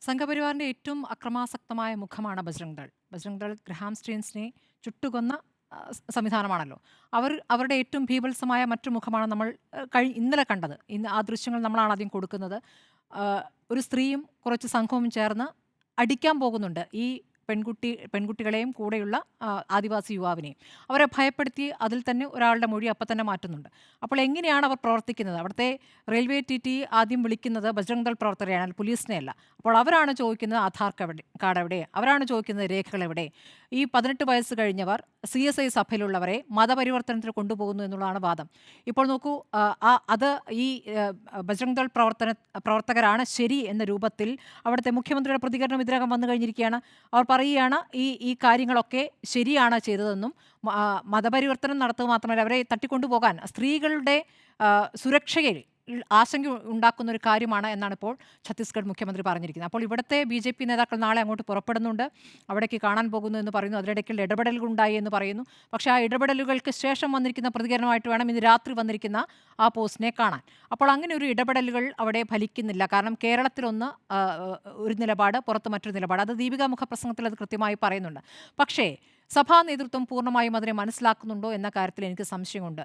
സംഘപരിവാറിന്റെ ഏറ്റവും അക്രമാസക്തമായ മുഖമാണ് ബജ്രംഗ് ദൾ. ബജ്രംഗ് ദൾ ഗ്രഹാം സ്റ്റീൻസിനെ ചുട്ടുകൊന്ന സംവിധാനമാണല്ലോ. അവരുടെ ഏറ്റവും ഭീഭത്സമായ മറ്റു മുഖമാണ് നമ്മൾ ഇന്നലെ കണ്ടത്. ഇന്ന് ആ ദൃശ്യങ്ങൾ നമ്മളാണ് ആദ്യം കൊടുക്കുന്നത്. ഒരു സ്ത്രീയും കുറച്ച് സംഘവും ചേർന്ന് അടിക്കാൻ പോകുന്നുണ്ട് ഈ പെൺകുട്ടികളെയും കൂടെയുള്ള ആദിവാസി യുവാവിനെയും. അവരെ ഭയപ്പെടുത്തി അതിൽ തന്നെ ഒരാളുടെ മൊഴി അപ്പം തന്നെ മാറ്റുന്നുണ്ട്. അപ്പോൾ എങ്ങനെയാണ് അവർ പ്രവർത്തിക്കുന്നത്? അവിടുത്തെ റെയിൽവേ ടി ആദ്യം വിളിക്കുന്നത് ബജ്രംഗ് ദൾ പ്രവർത്തകരെയാണ്, പോലീസിനെയല്ല. അപ്പോൾ അവരാണ് ചോദിക്കുന്നത് ആധാർ കാർഡ് എവിടെ, അവരാണ് ചോദിക്കുന്നത് രേഖകൾ എവിടെ. ഈ 18 വയസ്സ് കഴിഞ്ഞവർ CSI സഭയിലുള്ളവരെ മതപരിവർത്തനത്തിന് കൊണ്ടുപോകുന്നു എന്നുള്ളതാണ് വാദം. ഇപ്പോൾ നോക്കൂ, അത് ഈ ബജ്രംഗ് ദൾ പ്രവർത്തകരാണ് ശരി എന്ന രൂപത്തിൽ അവിടുത്തെ മുഖ്യമന്ത്രിയുടെ പ്രതികരണം ഇതിനകം വന്നു കഴിഞ്ഞിരിക്കുകയാണ്. അവർ പറയുകയാണ് ഈ കാര്യങ്ങളൊക്കെ ശരിയാണ് ചെയ്തതെന്നും മതപരിവർത്തനം നടത്തുക മാത്രമല്ല അവരെ തട്ടിക്കൊണ്ടുപോകാൻ സ്ത്രീകളുടെ സുരക്ഷയിൽ ആശങ്ക ഉണ്ടാക്കുന്ന ഒരു കാര്യമാണ് എന്നാണ് ഇപ്പോൾ ഛത്തീസ്ഗഡ് മുഖ്യമന്ത്രി പറഞ്ഞിരിക്കുന്നത്. അപ്പോൾ ഇവിടുത്തെ BJP നേതാക്കൾ നാളെ അങ്ങോട്ട് പുറപ്പെടുന്നുണ്ട്, അവിടേക്ക് കാണാൻ പോകുന്നു എന്ന് പറയുന്നു. അതിനിടയ്ക്ക് ഇടപെടലുകൾ ഉണ്ടായി എന്ന് പറയുന്നു. പക്ഷേ ആ ഇടപെടലുകൾക്ക് ശേഷം വന്നിരിക്കുന്ന പ്രതികരണമായിട്ട് വേണം ഇന്ന് രാത്രി വന്നിരിക്കുന്ന ആ പോസ്റ്റിനെ കാണാൻ. അപ്പോൾ അങ്ങനെ ഒരു ഇടപെടലുകൾ അവിടെ ഫലിക്കുന്നില്ല. കാരണം കേരളത്തിലൊന്ന് ഒരു നിലപാട്, പുറത്ത് മറ്റൊരു നിലപാട്. അത് ദീപിക മുഖപ്രസംഗത്തിൽ അത് കൃത്യമായി പറയുന്നുണ്ട്. പക്ഷേ സഭാ നേതൃത്വം പൂർണ്ണമായും അതിനെ മനസ്സിലാക്കുന്നുണ്ടോ എന്ന കാര്യത്തിൽ എനിക്ക് സംശയമുണ്ട്.